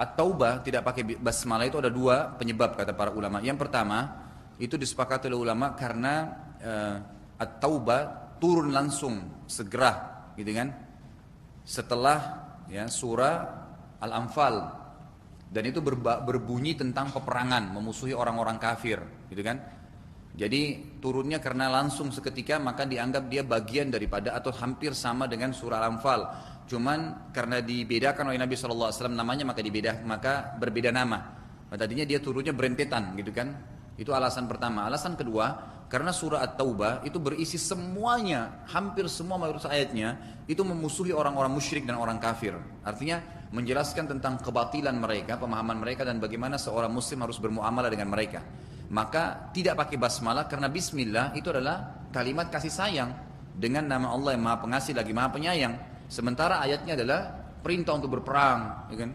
At-Taubah tidak pakai basmalah itu ada dua penyebab kata para ulama. Yang pertama itu disepakati oleh ulama karena At-Taubah turun langsung segera, gitu kan? Setelah ya surah Al-Anfal, dan itu berbunyi tentang peperangan, memusuhi orang-orang kafir, gitu kan? Jadi turunnya karena langsung seketika, maka dianggap dia bagian daripada atau hampir sama dengan surah Al-Anfal. Cuman karena dibedakan oleh Nabi SAW namanya, maka berbeda nama. Tadinya dia turunnya berentetan, gitu kan? Itu alasan pertama. Alasan kedua, karena surah At-Taubah itu berisi semuanya, hampir semua mayoritas ayatnya itu memusuhi orang-orang musyrik dan orang kafir. Artinya menjelaskan tentang kebatilan mereka, pemahaman mereka, dan bagaimana seorang muslim harus bermuamalah dengan mereka. Maka tidak pakai basmalah karena bismillah itu adalah kalimat kasih sayang dengan nama Allah yang maha pengasih lagi maha penyayang. Sementara ayatnya adalah perintah untuk berperang, ya kan?